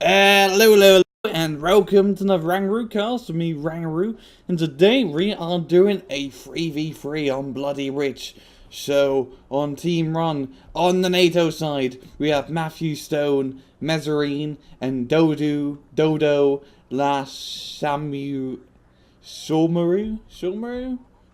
Hello, and welcome to another RANGROO cast with me, RANGROO, and today we are doing a 3v3 on Bloody Rich. So, on Team Run, on the NATO side, we have MatthewStone, Mesrine, and Dodo, Saumure?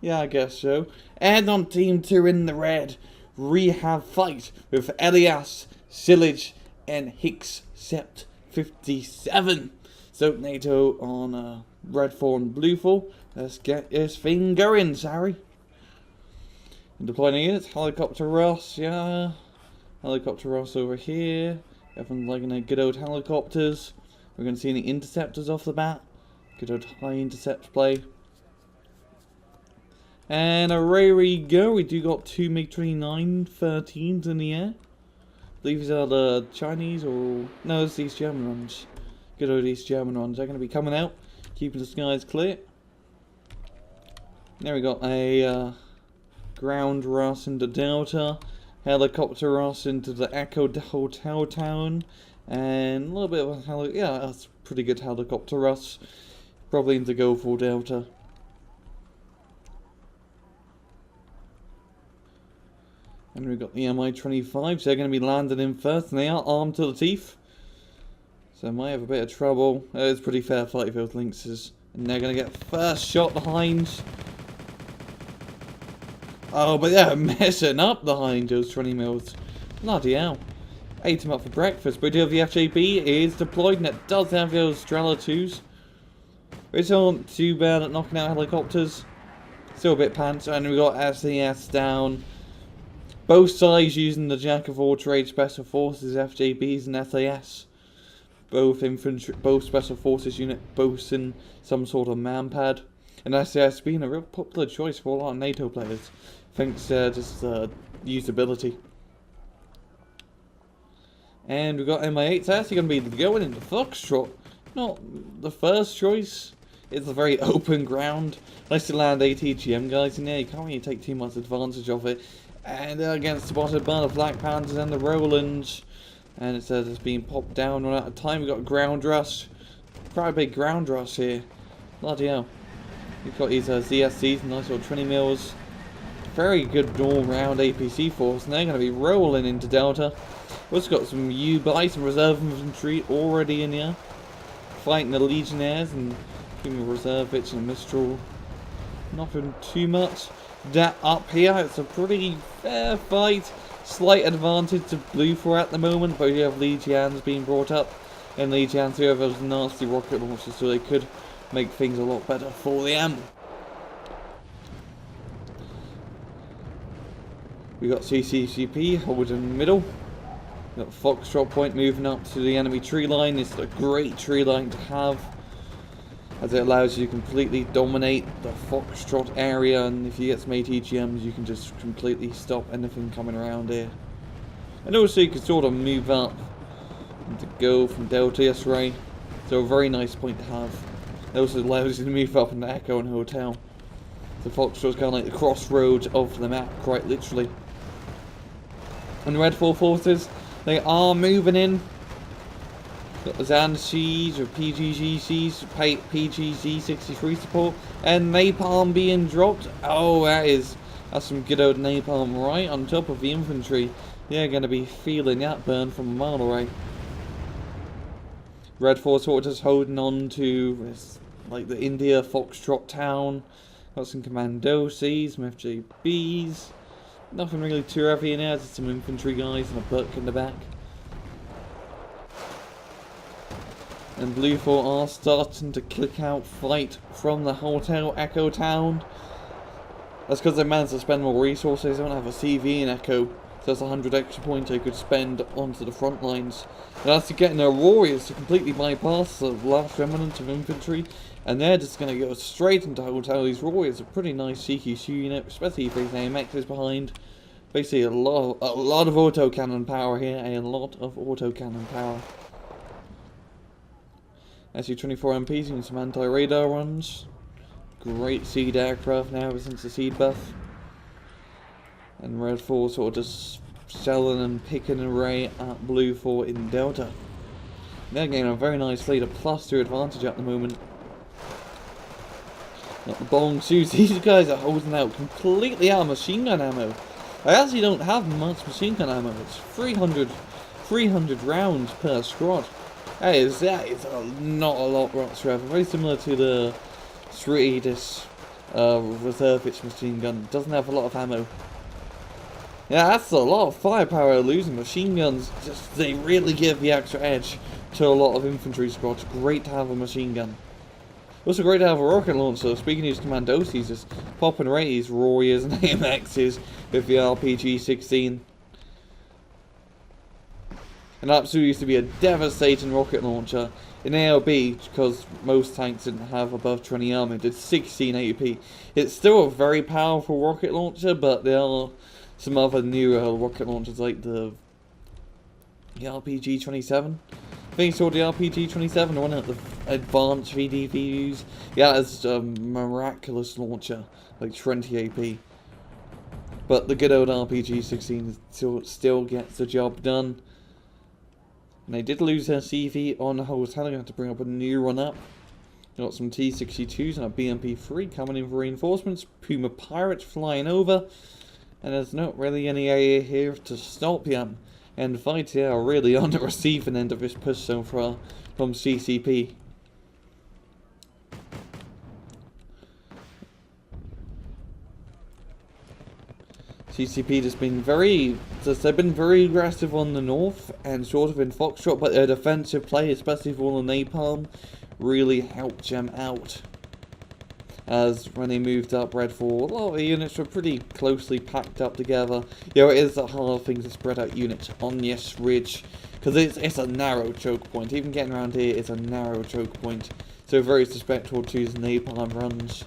Yeah, I guess so. And on Team 2 in the red, we have Fight with Elias, SILLAGE, and Hicks Sept 57. So NATO on Redfor and Bluefor. Let's get this thing going, Sari. Deploying units, Helicopter Ross, yeah. Helicopter Ross over here. Everyone's liking their good old helicopters. We're going to see any interceptors off the bat. Good old high intercept play. And away we go. We do got two MiG-29-13s in the air. I believe these are the Chinese or... no, it's these German ones. Good old East German ones. They're going to be coming out, keeping the skies clear. There we got a ground Ross into Delta, helicopter Ross into the Echo Hotel Town, and a little bit of a yeah, that's pretty good helicopter Ross. Probably into go for Delta. And we've got the Mi-25s, they're going to be landing in first, and they are armed to the teeth. So might have a bit of trouble. It's a pretty fair fight with those Lynxes. And they're going to get first shot behind. Oh, but they're messing up behind those 20 mils. Bloody hell. Ate them up for breakfast, but the FJB is deployed, and it does have those Strela 2s. Which aren't too bad at knocking out helicopters. Still a bit pants, and we've got SES down. Both sides using the Jack of all trades Special Forces, FJBs and SAS. Both infantry, both Special Forces unit boasting some sort of manpad. And SAS being a real popular choice for a lot of NATO players. Thanks to just usability. And we've got Mi-8s actually going to be going into Foxtrot. Not the first choice. It's a very open ground. Nice to land ATGM guys in there. You can't really take too much advantage of it. And against spotted by the Black Panthers and the Rolands. And it says it's being popped down one at a time. We've got ground rush. Quite a big ground rush here. Bloody hell. We've got these ZSCs, nice little 20 mils. Very good all-round APC force. And they're going to be rolling into Delta. We've also got some U-Bites and reserve infantry already in here. Fighting the Legionnaires and keeping a reserve bitch and a Mistral. Nothing too much. That up here, it's a pretty fair fight. Slight advantage to Bluefor at the moment, but you have Legions being brought up, and Legions who have those nasty rocket launchers, so they could make things a lot better for them. We got CCCP holding in the middle. We got Foxtrot Point moving up to the enemy tree line. It's a great tree line to have, as it allows you to completely dominate the Foxtrot area, and if you get some ATGMs you can just completely stop anything coming around here. And also you can sort of move up and to go from Delta yesterday, so a very nice point to have. It also allows you to move up in the Echo and Hotel. So Foxtrot's kind of like the crossroads of the map, quite literally. And the Redfor forces, they are moving in. Got the Zanshis with PGGCs, PGZ63 support, and Napalm being dropped. Oh, that's some good old Napalm right on top of the infantry. They're going to be feeling that burn from a mile away. Redfor sort of just holding on to this, like the India Foxtrot town. Got some Commandoses, some FJBs. Nothing really too heavy in there, just some infantry guys and a buck in the back. And Bluefor are starting to click out fight from the Hotel Echo Town. That's because they managed to spend more resources. They don't have a CV in Echo, so that's 100 extra points they could spend onto the front lines. And that's to getting their warriors to completely bypass the last remnant of infantry, and they're just going to go straight into Hotel. These warriors are pretty nice CQC unit, especially if there's AMXs behind. Basically a lot of autocannon power here, a lot of autocannon power. SU-24 MPs using some anti-radar runs. Great seed aircraft now ever since the seed buff. And Redfor sort of just selling and picking an array at Bluefor in Delta. They're getting a very nice lead, a +2 advantage at the moment. Not the bong shoes. These guys are holding out completely out of machine gun ammo. I actually don't have much machine gun ammo. It's 300 rounds per squad. That is not a lot whatsoever. Very similar to the Swedish reservist machine gun. It doesn't have a lot of ammo. Yeah, that's a lot of firepower losing. Machine guns, they really give the extra edge to a lot of infantry squads. Great to have a machine gun. Also great to have a rocket launcher. Speaking of these commandos, just popping rays, Warriors and AMXs with the RPG-16. And absolutely used to be a devastating rocket launcher. In ALB, because most tanks didn't have above 20 armor, it did 16 AP. It's still a very powerful rocket launcher, but there are some other newer rocket launchers like the RPG-27. I think it's called the RPG-27, the one at the advanced VDVs. Yeah, it's a miraculous launcher, like 20 AP. But the good old RPG-16 still gets the job done. And they did lose their CV on Hotel. I'm going to have to bring up a new one up. Got some T-62s and a BMP-3 coming in for reinforcements. Puma Pirates flying over. And there's not really any area here to stop them. And fights here are really on the receiving end of this push so far from CCP. CCP has been they've been very aggressive on the north and sort of in Foxtrot, but their defensive play, especially for all the napalm, really helped them out. As when they moved up Redfor, a lot of the units were pretty closely packed up together. You know, it is a hard thing to spread out units on this ridge, because it's a narrow choke point. Even getting around here is a narrow choke point, so very susceptible to these napalm runs.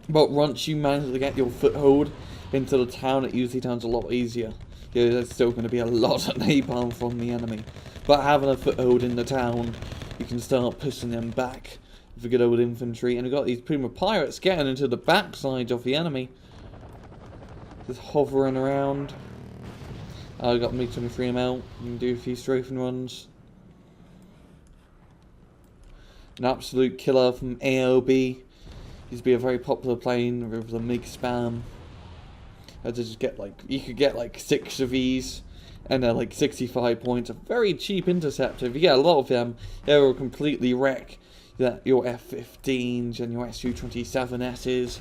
But once you manage to get your foothold into the town, it usually turns a lot easier. You know, there's still going to be a lot of napalm from the enemy, but having a foothold in the town, you can start pushing them back with the good old infantry. And we've got these Puma Pirates getting into the backside of the enemy. Just hovering around. I've got MiG-23 out. You can do a few strafing runs. An absolute killer from AOB. Used to be a very popular plane with the MiG spam. I just get you could get like 6 of these. And they're like 65 points, a very cheap interceptor. If you get a lot of them, they will completely wreck your F-15s and your Su-27Ss.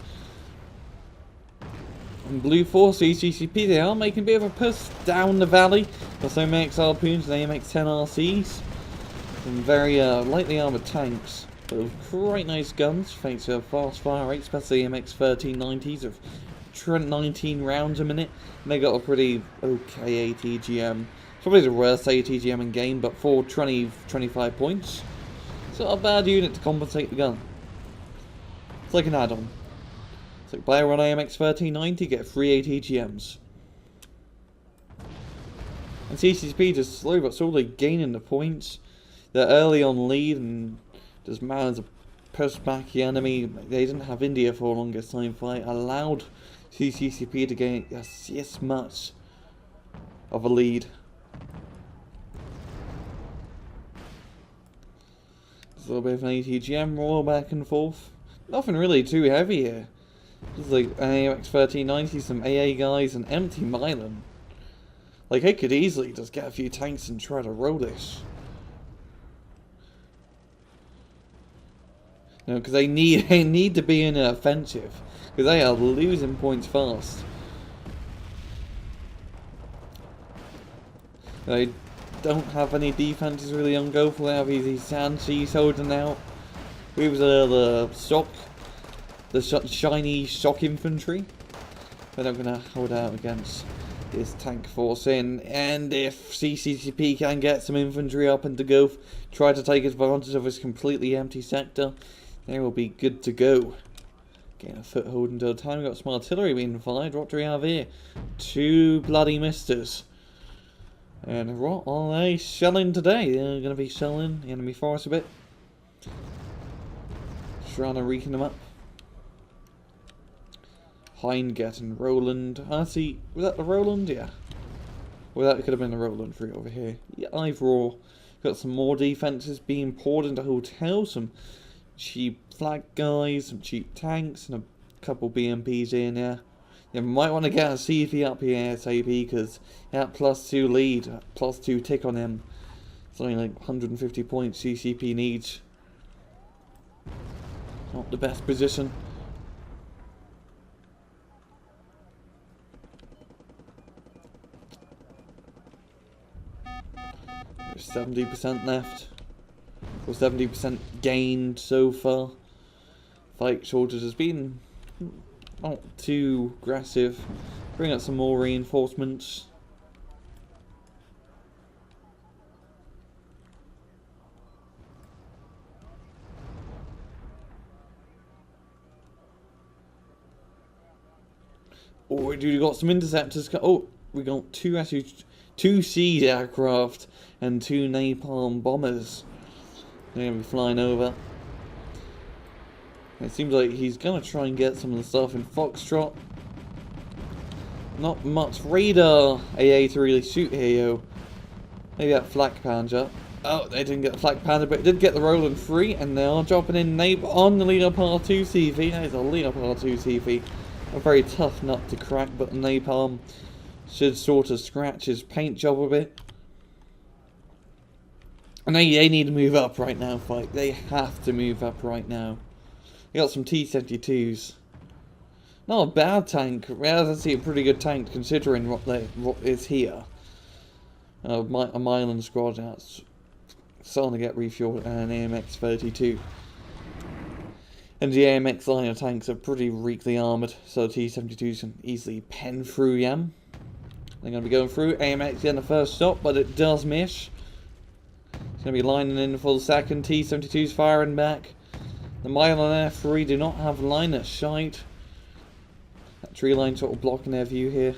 And Bluefor, CCP, they are making a bit of a push down the valley. There's some AMX Harpoons and AMX-10 RCs. Some very lightly armoured tanks, but with quite nice guns, thanks to a fast fire rate, especially AMX-1390s of 19 rounds a minute, and they got a pretty okay ATGM. Probably the worst ATGM in game, but for 25 points, it's not a bad unit to compensate the gun. It's like an add-on. It's like buy one AMX-1390, get 3 ATGMs. And CCP just slowly but slowly gaining the points. They're early on lead and just managed to push back the enemy. They didn't have India for the longest time fight, allowed CCP to gain this much of a lead. There's a little bit of an ATGM roll back and forth. Nothing really too heavy here. Just like an AMX-1390, some AA guys, and empty Milan. Like, I could easily just get a few tanks and try to roll this. No, because they need to be in an offensive. Because they are losing points fast. They don't have any defenses really on go for. They have these Sanseas holding out. We was the shiny shock infantry. They're not going to hold out against this tank force in. And if CCP can get some infantry up and to go, try to take advantage of this completely empty sector, they will be good to go. Getting a foothold until the time. We've got some artillery being fired. What do we have here? 2 bloody misters. And what are they shelling today? They're going to be shelling the enemy force a bit. Trying to weaken them up. Heinget and Roland. I see. Was that the Roland? Yeah. Well, that could have been a roll on 3 over here. Yeah, either or. Got some more defenses being poured into hotel. Some cheap flag guys, some cheap tanks, and a couple BMPs in there. You might want to get a CV up here ASAP because that +2 lead, +2 tick on him. Something like 150 points CCP needs. Not the best position. 70% left. Or 70% gained so far. Fight shortage has been not too aggressive. Bring out some more reinforcements. Oh, we got some interceptors. Oh, we got two siege aircraft and 2 napalm bombers. They're gonna be flying over. It seems like he's gonna try and get some of the stuff in Foxtrot. Not much radar AA to really shoot here, yo. Maybe that Flak Panja. Oh, they didn't get the Flak Panja, but did get the Roland 3, and they are dropping in on the Leopard 2 CV. That is a Leopard 2 CV. A very tough nut to crack, but the napalm should sort of scratch his paint job a bit. And they need to move up right now, fight. They have to move up right now. They got some T-72s. Not a bad tank. Well, that's actually a pretty good tank considering what is here. A Milan squad that's starting to get refueled, and an AMX-32. And the AMX line of tanks are pretty weakly armoured, so the T-72s can easily pen through them. They're going to be going through. AMX getting the first shot, but it does miss. It's going to be lining in for the second. T-72's firing back. The Milan F3 do not have line of sight. That tree line sort of blocking their view here.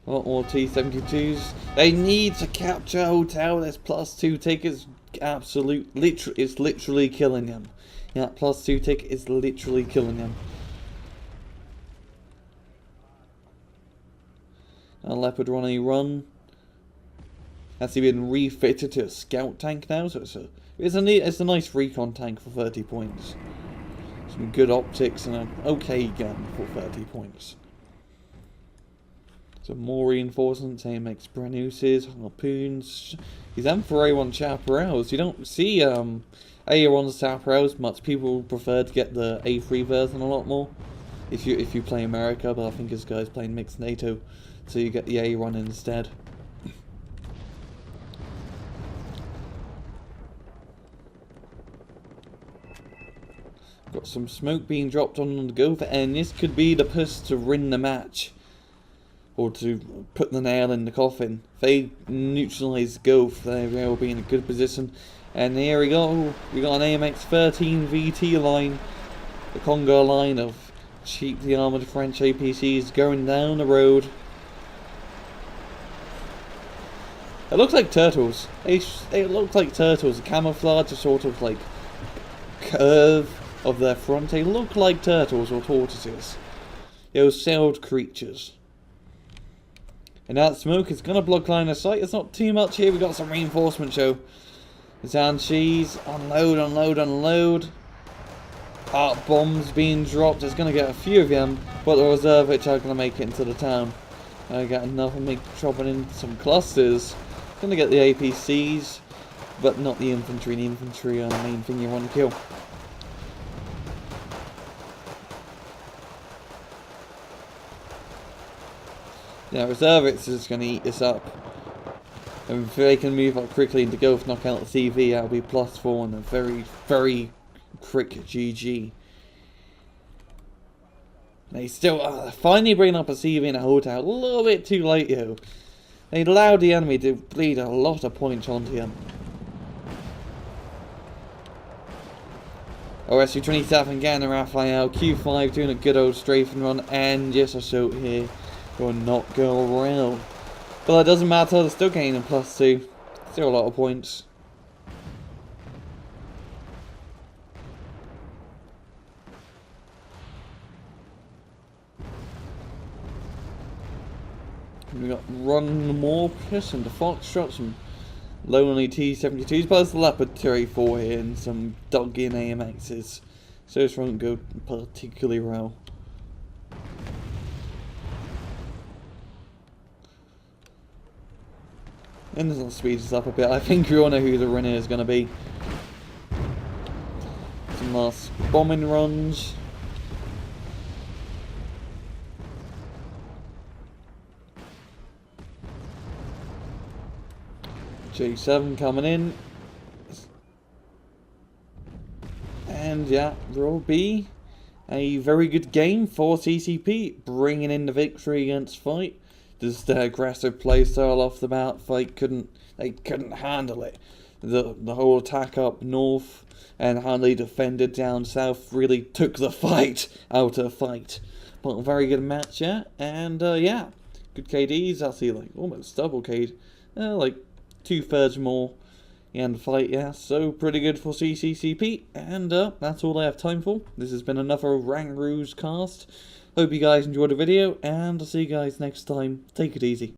A lot more T-72s. They need to capture hotel. This +2 tick is it's literally killing them. Yeah, +2 tick is literally killing them. A Leopard 1A run. That's been refitted to a scout tank now, so it's a nice recon tank for 30 points. Some good optics and an okay gun for 30 points. Some more reinforcements, AMX Branuses, harpoons. These Emperor A1 Chaparrals. You don't see A1 Chaparrals much. People prefer to get the A3 version a lot more. If you play America, but I think this guy's playing mixed NATO, so you get the A1 instead. Got some smoke being dropped on the Gopher, and this could be the push to win the match. Or to put the nail in the coffin. If they neutralise Goph, they will be in a good position. And here we go. We got an AMX-13 VT line. The Congo line of cheaply armoured French APCs going down the road. It looks like turtles. They look like turtles. The camouflage, a sort of like curve of their front. They look like turtles or tortoises. Those sailed creatures. And that smoke is going to block line of sight. It's not too much here. We got some reinforcement show. Zanshis, unload, unload, unload. Art bombs being dropped. There's going to get a few of them, but the reserve which are going to make it into the town. I got enough of me dropping in some clusters. Going to get the APCs, but not the infantry. The infantry are the main thing you want to kill. Yeah, reservists is going to eat this up. And if they can move up quickly and to go knock out the CV, that'll be +4 and a very, very quick GG. They still finally bring up a CV in a hotel. A little bit too late, yo. They allowed the enemy to bleed a lot of points onto him. OSU-27 getting a Raphael. Q5 doing a good old strafing run. And just a shot here. Will not go around. But it doesn't matter, they're still gaining +2. Still a lot of points. We got Run Morpheus and the Foxtrot, some Lonely T-72s, but there's the Leopard 284 here and some dug-in AMXs. So this won't go particularly well. And this will speed us up a bit. I think we all know who the winner is going to be. Some last bombing runs. J7 coming in. And yeah, there will be a very good game for CCP, bringing in the victory against Fight. Just the aggressive playstyle off the bat. Fight couldn't handle it. The whole attack up north and how they defended down south really took the fight out of Fight. But a very good match, yeah. And yeah, good KDs. I'll see like almost double KD, like 2/3 more. And Fight, yeah, so pretty good for CCCP. And that's all I have time for. This has been another RANGROO's cast. Hope you guys enjoyed the video, and I'll see you guys next time. Take it easy.